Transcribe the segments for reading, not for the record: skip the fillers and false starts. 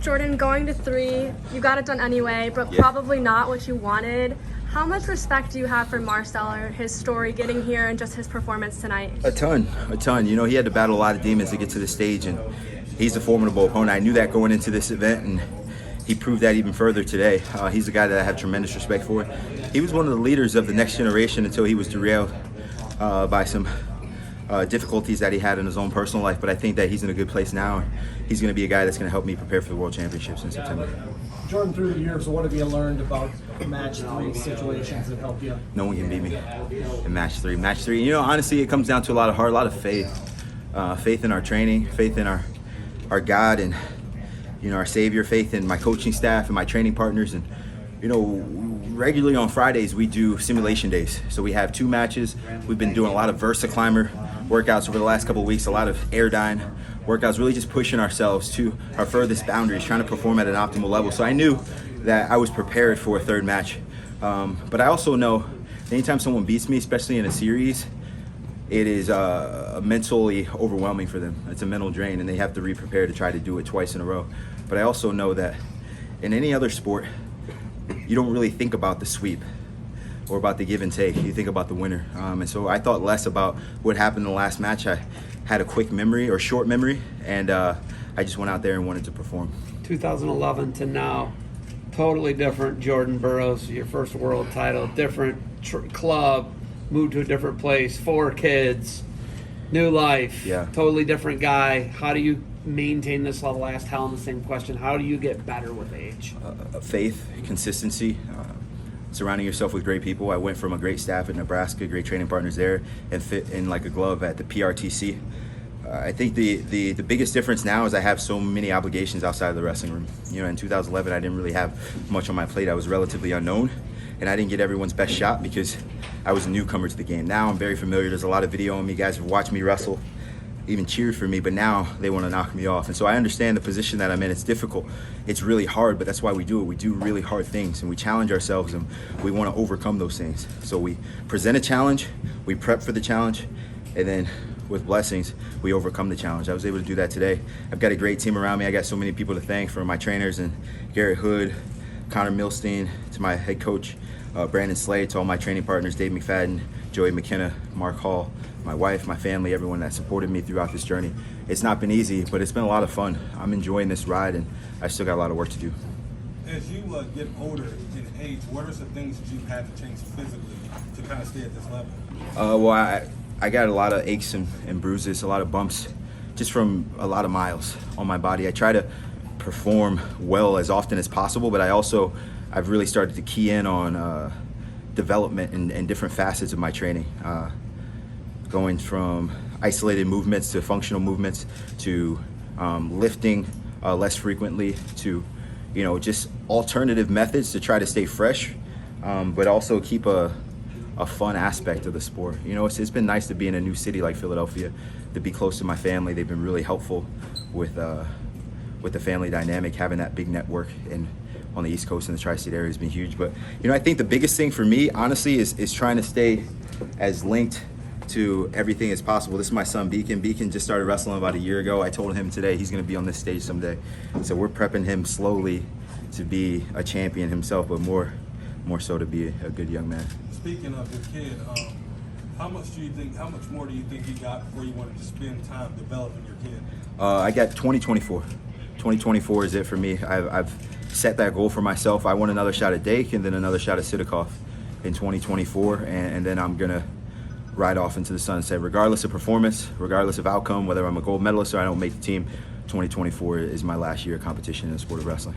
Jordan, going to 3, you got it done anyway, but probably not what you wanted. How much respect do you have for Marcel, his story getting here, and just his performance tonight? A ton. You know, he had to battle a lot of demons to get to the stage, and he's a formidable opponent. I knew that going into this event, and he proved that even further today. He's a guy that I have tremendous respect for. He was one of the leaders of the next generation until he was derailed by some difficulties that he had in his own personal life, but I think that he's in a good place now. He's going to be a guy that's going to help me prepare for the World Championships in September. Jordan, through the years, what have you learned about match 3 situations that help you? No one can beat me in match 3. Match 3, you know, honestly, it comes down to a lot of heart, a lot of faith. Faith in our training, faith in our God and, you know, our Savior, faith in my coaching staff and my training partners. And, you know, regularly on Fridays, we do simulation days. So we have 2 matches. We've been doing a lot of Versa Climber workouts over the last couple of weeks, a lot of Airdyne workouts, really just pushing ourselves to our furthest boundaries, trying to perform at an optimal level. So I knew that I was prepared for a 3rd match. But I also know anytime someone beats me, especially in a series, it is mentally overwhelming for them. It's a mental drain, and they have to re-prepare to try to do it twice in a row. But I also know that in any other sport, you don't really think about the sweep or about the give and take. You think about the winner. And so I thought less about what happened in the last match. I had a quick memory or short memory, and I just went out there and wanted to perform. 2011 to now, totally different Jordan Burroughs, your first world title, different club, moved to a different place, 4 kids, new life, totally different guy. How do you maintain this level? I asked Helen the same question. How do you get better with age? Faith, consistency, surrounding yourself with great people. I went from a great staff at Nebraska, great training partners there, and fit in like a glove at the PRTC. I think the biggest difference now is I have so many obligations outside of the wrestling room. You know, in 2011, I didn't really have much on my plate. I was relatively unknown, and I didn't get everyone's best shot because I was a newcomer to the game. Now I'm very familiar. There's a lot of video on me. Guys have watched me wrestle, even cheered for me, but now they want to knock me off. And so I understand the position that I'm in. It's difficult. It's really hard, but that's why we do it. We do really hard things, and we challenge ourselves, and we want to overcome those things. So we present a challenge, we prep for the challenge, and then with blessings, we overcome the challenge. I was able to do that today. I've got a great team around me. I got so many people to thank, from my trainers and Garrett Hood, Connor Milstein, to my head coach, Brandon Slade, to all my training partners, Dave McFadden, Joey McKenna, Mark Hall, my wife, my family, everyone that supported me throughout this journey. It's not been easy, but it's been a lot of fun. I'm enjoying this ride, and I still got a lot of work to do. As you get older in age, what are some things that you've had to change physically to kind of stay at this level? Well, I got a lot of aches and bruises, a lot of bumps, just from a lot of miles on my body. I try to perform well as often as possible, but I've really started to key in on development and different facets of my training. Going from isolated movements to functional movements to lifting less frequently to, you know, just alternative methods to try to stay fresh, but also keep a fun aspect of the sport. You know, it's been nice to be in a new city like Philadelphia, to be close to my family. They've been really helpful with the family dynamic. Having that big network on the East Coast and the tri-state area has been huge. But, you know, I think the biggest thing for me, honestly, is trying to stay as linked to everything as possible. This is my son, Beacon. Beacon just started wrestling about a year ago. I told him today he's going to be on this stage someday. So we're prepping him slowly to be a champion himself, but more so to be a good young man. Speaking of your kid, how much more do you think you got before you wanted to spend time developing your kid? I got 2024. 2024 is it for me. I've set that goal for myself. I want another shot at Dake and then another shot at Sidikoff in 2024, and then I'm gonna ride off into the sunset, regardless of performance, regardless of outcome, whether I'm a gold medalist or I don't make the team. 2024 is my last year of competition in the sport of wrestling.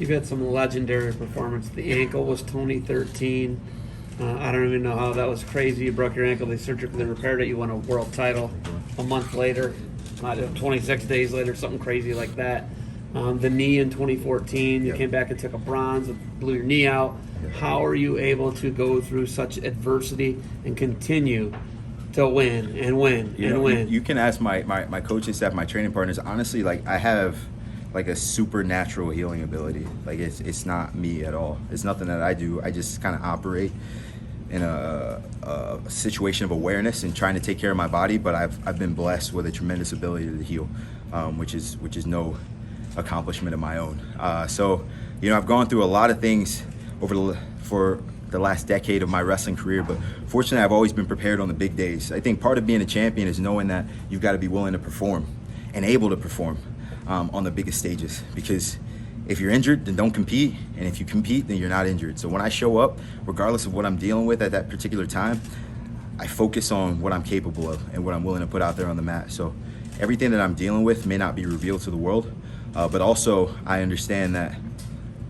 You've had some legendary performance. The ankle was 2013. I don't even know how that was crazy. You broke your ankle, they surgically repaired it, you won a world title a month later, 26 days later, something crazy like that. The knee in 2014, you came back and took a bronze, blew your knee out. How are you able to go through such adversity and continue to win and win and win? You can ask my coaching staff, my training partners. Honestly, like, I have like a supernatural healing ability. Like, it's not me at all. It's nothing that I do. I just kind of operate in a situation of awareness and trying to take care of my body. But I've been blessed with a tremendous ability to heal, which is no accomplishment of my own. So, you know, I've gone through a lot of things for the last decade of my wrestling career, but fortunately I've always been prepared on the big days. I think part of being a champion is knowing that you've got to be willing to perform and able to perform on the biggest stages, because if you're injured, then don't compete, and if you compete, then you're not injured. So when I show up, regardless of what I'm dealing with at that particular time, I focus on what I'm capable of and what I'm willing to put out there on the mat. So everything that I'm dealing with may not be revealed to the world, but also I understand that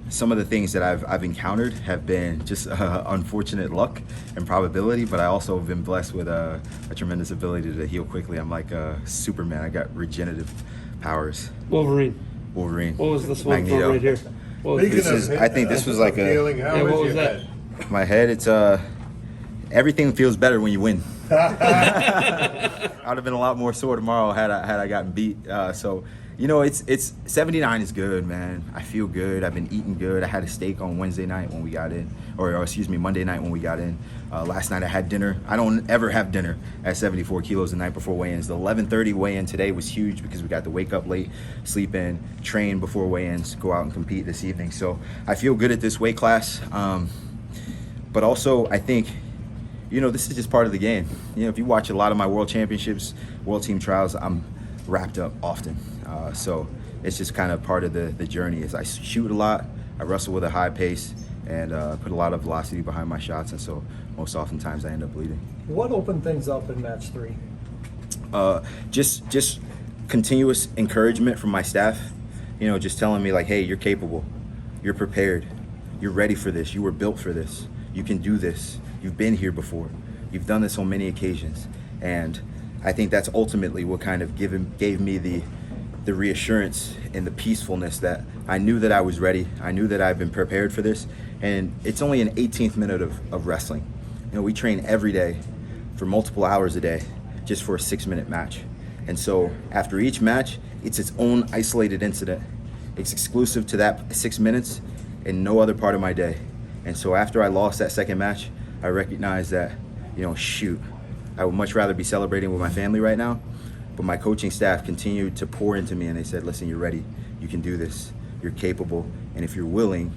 some of the things that I've encountered have been just unfortunate luck and probability, but I also have been blessed with a tremendous ability to heal quickly. I'm like Superman. I got regenerative powers. Wolverine. What was this one from Magneto. right here? What was This is, I think this was like Feeling, how Yeah, what is was your that? head? my head. It's everything feels better when you win. I'd have been a lot more sore tomorrow had I gotten beat. So, you know, it's 79 is good, man. I feel good. I've been eating good. I had a steak on Wednesday night when we got in, or excuse me, Monday night when we got in. Last night I had dinner. I don't ever have dinner at 74 kilos the night before weigh-ins. The 11:30 weigh-in today was huge because we got to wake up late, sleep in, train before weigh-ins, go out and compete this evening. So I feel good at this weight class. But also I think, you know, this is just part of the game. You know, if you watch a lot of my world championships, world team trials, I'm wrapped up often. So it's just kind of part of the journey. Is I shoot a lot, I wrestle with a high pace, and put a lot of velocity behind my shots, and so most oftentimes I end up bleeding. What opened things up in match 3? Just continuous encouragement from my staff. You know, just telling me like, hey, you're capable, you're prepared, you're ready for this, you were built for this, you can do this, you've been here before, you've done this on many occasions. And I think that's ultimately what kind of gave me the reassurance and the peacefulness that I knew that I was ready. I knew that I've been prepared for this. And it's only an 18th minute of wrestling. You know, we train every day for multiple hours a day just for a 6-minute match. And so after each match, it's its own isolated incident. It's exclusive to that 6 minutes and no other part of my day. And so after I lost that second match, I recognized that, you know, shoot, I would much rather be celebrating with my family right now. But my coaching staff continued to pour into me, and they said, listen, you're ready. You can do this. You're capable. And if you're willing,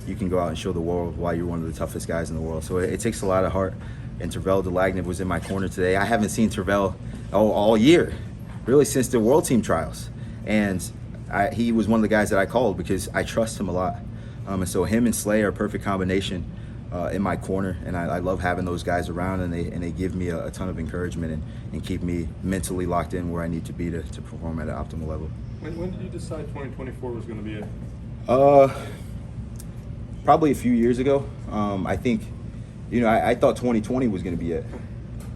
you can go out and show the world why you're one of the toughest guys in the world. So it takes a lot of heart. And Tervel Delagnev was in my corner today. I haven't seen Tervel all year, really since the World Team trials. And he was one of the guys that I called because I trust him a lot. And so him and Slay are a perfect combination in my corner, and I love having those guys around, and they give me a ton of encouragement and keep me mentally locked in where I need to be to perform at an optimal level. When did you decide 2024 was going to be it? Probably a few years ago. I think, you know, I thought 2020 was going to be it,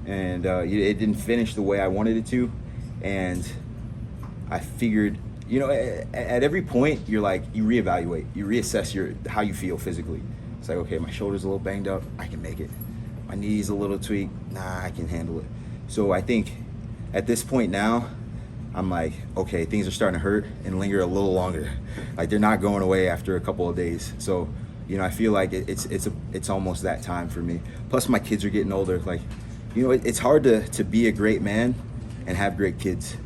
and it didn't finish the way I wanted it to, and I figured, you know, at every point you're like, you reevaluate, you reassess how you feel physically. It's like, okay, my shoulder's a little banged up, I can make it. My knee's a little tweaked, nah, I can handle it. So I think at this point now, I'm like, okay, things are starting to hurt and linger a little longer. Like they're not going away after a couple of days. So, you know, I feel like it's almost that time for me. Plus my kids are getting older. Like, you know, it's hard to be a great man and have great kids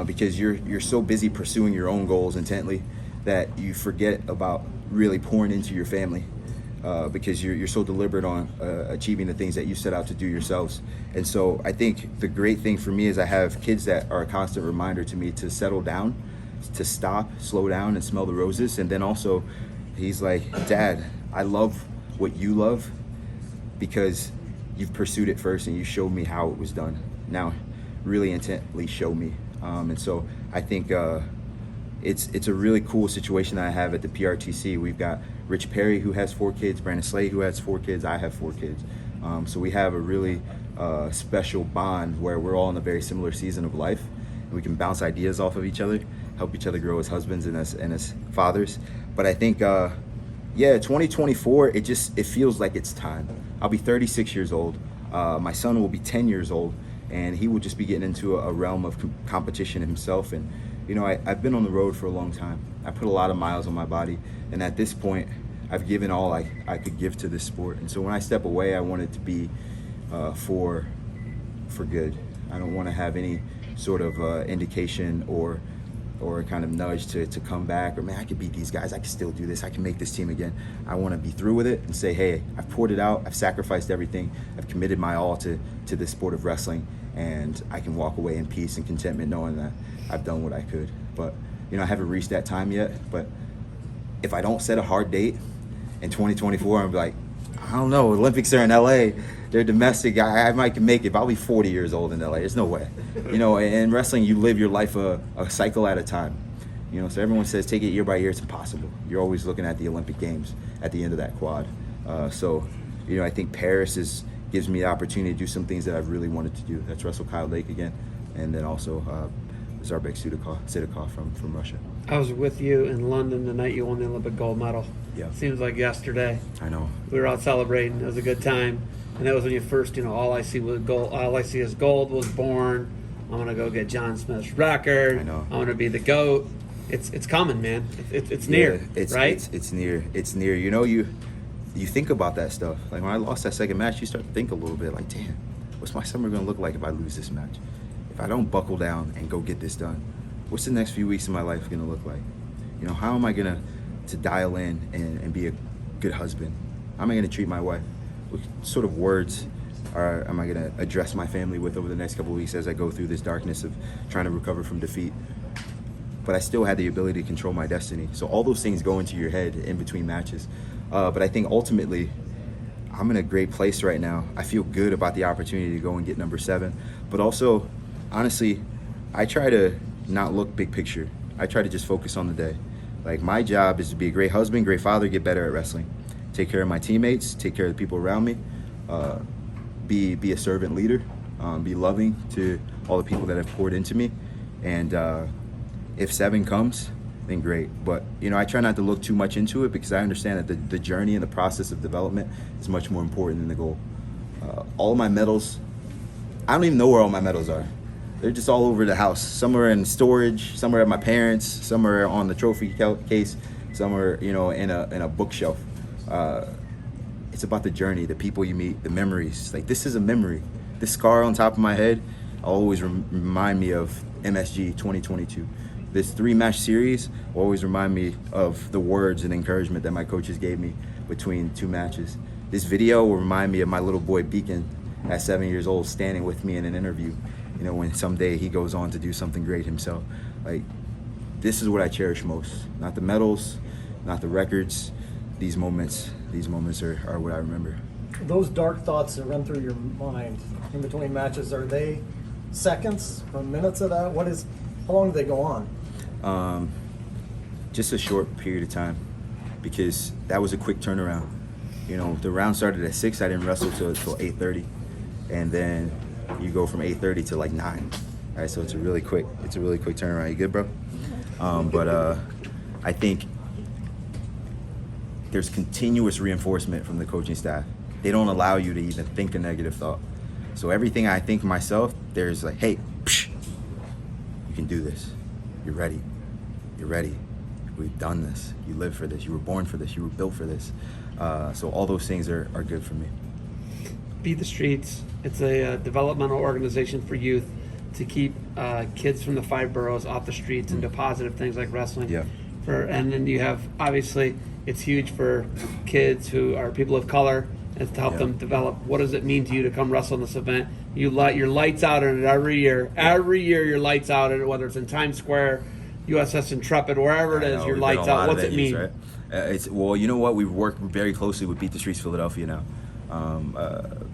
because you're so busy pursuing your own goals intently that you forget about really pouring into your family. Because you're so deliberate on achieving the things that you set out to do yourselves. And so I think the great thing for me is I have kids that are a constant reminder to me to settle down, to stop, slow down, and smell the roses. And then also, he's like, Dad, I love what you love because you've pursued it first and you showed me how it was done. Now, really intently show me. And so I think it's a really cool situation that I have at the PRTC. We've got Rich Perry, who has 4 kids, Brandon Slade, who has 4 kids, I have 4 kids. So we have a really special bond where we're all in a very similar season of life. And we can bounce ideas off of each other, help each other grow as husbands and as fathers. But I think, 2024, it feels like it's time. I'll be 36 years old. My son will be 10 years old, and he will just be getting into a realm of competition himself. And you know, I've been on the road for a long time. I put a lot of miles on my body, and at this point, I've given all I could give to this sport. And so when I step away, I want it to be for good. I don't want to have any sort of indication or or kind of nudge to come back, or man, I could beat these guys, I can still do this, I can make this team again. I want to be through with it and say, hey, I've poured it out, I've sacrificed everything, I've committed my all to this sport of wrestling, and I can walk away in peace and contentment knowing that I've done what I could. But I haven't reached that time yet, but if I don't set a hard date in 2024, I'm like, I don't know, Olympics are in LA, they're domestic, I might make it, but I'll be 40 years old in LA, there's no way. In wrestling, you live your life a cycle at a time. So everyone says take it year by year, it's impossible. You're always looking at the Olympic Games at the end of that quad. I think Paris gives me the opportunity to do some things that I've really wanted to do. That's wrestle Kyle Lake again, and then also Zarbek Sidikov from Russia. I was with you in London the night you won the Olympic gold medal. Yeah. Seems like yesterday. I know. We were out celebrating. It was a good time. And that was when you first, all I see was gold. All I see is gold was born. I'm going to go get John Smith's record. I know. I'm going to be the GOAT. It's coming, man. It's near, right? It's near. It's near. You think about that stuff. Like when I lost that second match, you start to think a little bit like, damn, what's my summer going to look like if I lose this match? If I don't buckle down and go get this done, what's the next few weeks of my life going to look like? How am I going to dial in and be a good husband? How am I going to treat my wife? What sort of words am I going to address my family with over the next couple of weeks as I go through this darkness of trying to recover from defeat? But I still had the ability to control my destiny. So all those things go into your head in between matches. But I think ultimately, I'm in a great place right now. I feel good about the opportunity to go and get number 7. But also, honestly, I try to not look big picture. I try to just focus on the day. Like, my job is to be a great husband, great father, get better at wrestling. Take care of my teammates, take care of the people around me, be a servant leader, be loving to all the people that have poured into me. And if 7 comes, then great. But, I try not to look too much into it because I understand that the journey and the process of development is much more important than the goal. All of my medals, I don't even know where all my medals are. They're just all over the house. Some are in storage, some are at my parents', some are on the trophy case, some are, in a bookshelf. It's about the journey, the people you meet, the memories. Like, this is a memory. This scar on top of my head always remind me of MSG 2022. This 3-match series will always remind me of the words and encouragement that my coaches gave me between 2 matches. This video will remind me of my little boy Beacon at 7 years old standing with me in an interview, when someday he goes on to do something great himself. Like, this is what I cherish most. Not the medals, not the records. These moments are what I remember. Those dark thoughts that run through your mind in between matches, are they seconds or minutes of that? How long do they go on? Just a short period of time, because that was a quick turnaround. The round started at 6. I didn't wrestle till 8:30, and then you go from 8:30 to like 9. All right, so it's a really quick turnaround. You good, bro? But I think there's continuous reinforcement from the coaching staff. They don't allow you to even think a negative thought. So everything I think myself, there's like, hey, you can do this. You're ready. We've done this. You live for this. You were born for this. You were built for this. So all those things are good for me. Beat the Streets. It's a developmental organization for youth to keep kids from the 5 boroughs off the streets and do positive things like wrestling. Yeah. And then you have, obviously, it's huge for kids who are people of color and to help them develop. What does it mean to you to come wrestle in this event? You light your lights out in it every year. Every year your lights out in it, whether it's in Times Square, USS Intrepid, wherever it is, your lights out. What's it mean? Right? Well, you know what? We've worked very closely with Beat the Streets Philadelphia now.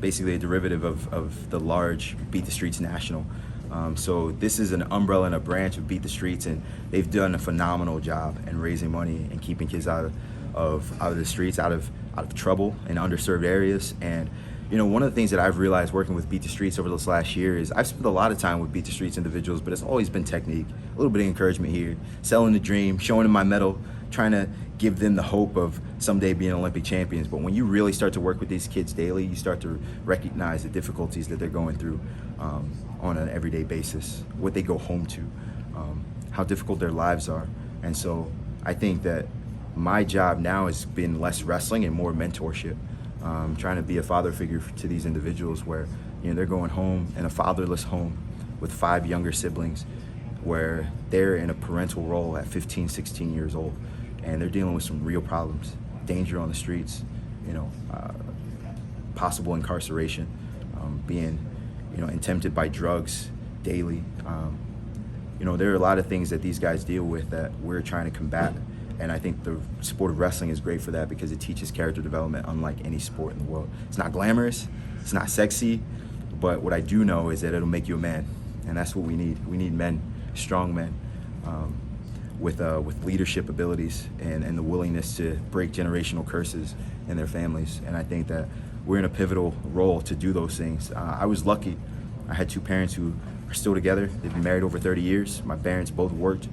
Basically a derivative of the large Beat the Streets National. So this is an umbrella and a branch of Beat the Streets, and they've done a phenomenal job in raising money and keeping kids out of the streets, out of trouble in underserved areas. And one of the things that I've realized working with Beat the Streets over this last year is I've spent a lot of time with Beat the Streets individuals, but it's always been technique, a little bit of encouragement here, selling the dream, showing them my medal, trying to give them the hope of someday being Olympic champions. But when you really start to work with these kids daily, you start to recognize the difficulties that they're going through on an everyday basis, what they go home to, how difficult their lives are. And so I think that my job now has been less wrestling and more mentorship, trying to be a father figure to these individuals where they're going home in a fatherless home with 5 younger siblings where they're in a parental role at 15, 16 years old, and they're dealing with some real problems, danger on the streets, possible incarceration, being, and tempted by drugs daily. There are a lot of things that these guys deal with that we're trying to combat. And I think the sport of wrestling is great for that because it teaches character development unlike any sport in the world. It's not glamorous, it's not sexy, but what I do know is that it'll make you a man. And that's what we need. We need men, strong men, with leadership abilities and the willingness to break generational curses in their families. And I think that we're in a pivotal role to do those things. I was lucky. I had two parents who are still together. They've been married over 30 years. My parents both worked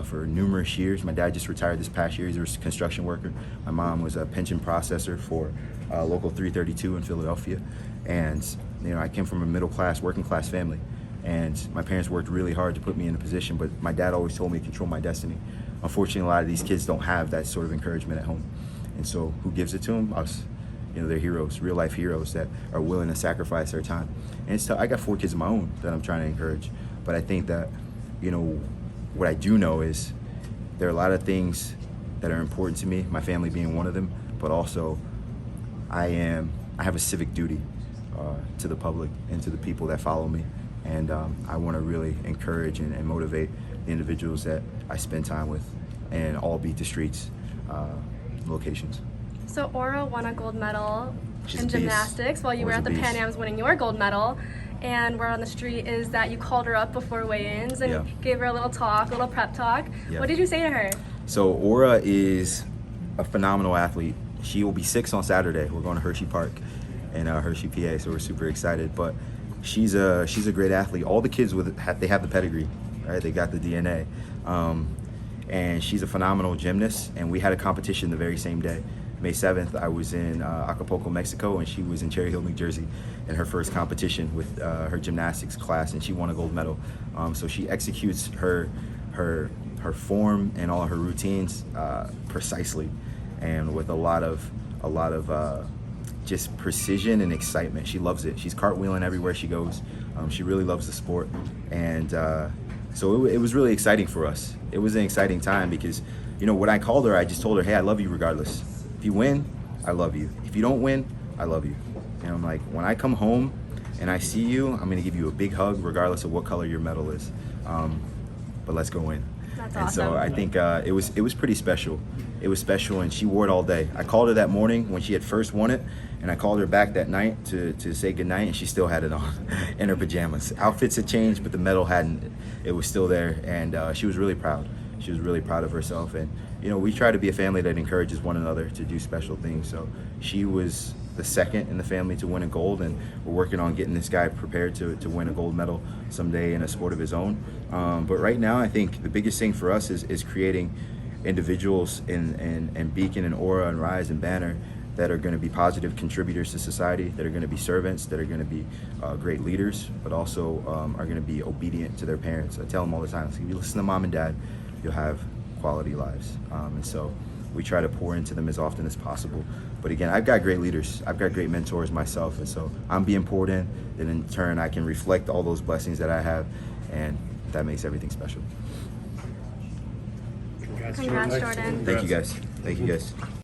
for numerous years. My dad just retired this past year. He was a construction worker. My mom was a pension processor for Local 332 in Philadelphia. And I came from a middle-class, working-class family. And my parents worked really hard to put me in a position, but my dad always told me to control my destiny. Unfortunately, a lot of these kids don't have that sort of encouragement at home. And so who gives it to them? Us. They're heroes, real-life heroes that are willing to sacrifice their time. And it's I got 4 kids of my own that I'm trying to encourage. But I think that, what I do know is there are a lot of things that are important to me, my family being one of them, but also I have a civic duty to the public and to the people that follow me. And I want to really encourage and motivate the individuals that I spend time with and all beat the streets locations. So Aura won a gold medal She's in a beast. gymnastics while you were Aura's at a the Pan beast. Ams winning your gold medal. And word on the street is that you called her up before weigh-ins and Yeah. gave her a little prep talk. Yeah. What did you say to her? So Aura is a phenomenal athlete. She will be 6 on Saturday. We're going to Hershey Park in Hershey, PA, so we're super excited. But she's a great athlete. All the kids they have the pedigree, right? They got the DNA. And she's a phenomenal gymnast, and we had a competition the very same day. May 7th, I was in Acapulco, Mexico, and she was in Cherry Hill, New Jersey, in her first competition with her gymnastics class, and she won a gold medal. So she executes her form and all her routines precisely, and with a lot of just precision and excitement. She loves it. She's cartwheeling everywhere she goes. She really loves the sport, and so it was really exciting for us. It was an exciting time because, when I called her, I just told her, hey, I love you regardless. If you win, I love you. If you don't win, I love you. And I'm like, when I come home and I see you, I'm gonna give you a big hug regardless of what color your medal is. But let's go win. That's And so awesome. I think it was pretty special. It was special, and she wore it all day. I called her that morning when she had first won it, and I called her back that night to say goodnight, and she still had it on in her pajamas. Outfits had changed, but the medal hadn't. It was still there, and she was really proud. She was really proud of herself, and we try to be a family that encourages one another to do special things. So she was the second in the family to win a gold, and we're working on getting this guy prepared to win a gold medal someday in a sport of his own. But right now, I think the biggest thing for us is creating individuals in Beacon and Aura and Rise and Banner that are going to be positive contributors to society, that are going to be servants, that are going to be great leaders, but also are going to be obedient to their parents. I tell them all the time, if you listen to mom and dad, you'll have quality lives. And so we try to pour into them as often as possible. But again, I've got great leaders. I've got great mentors myself. And so I'm being poured in, and in turn, I can reflect all those blessings that I have, and that makes everything special. Congrats, Jordan. Thank you guys. Thank you guys.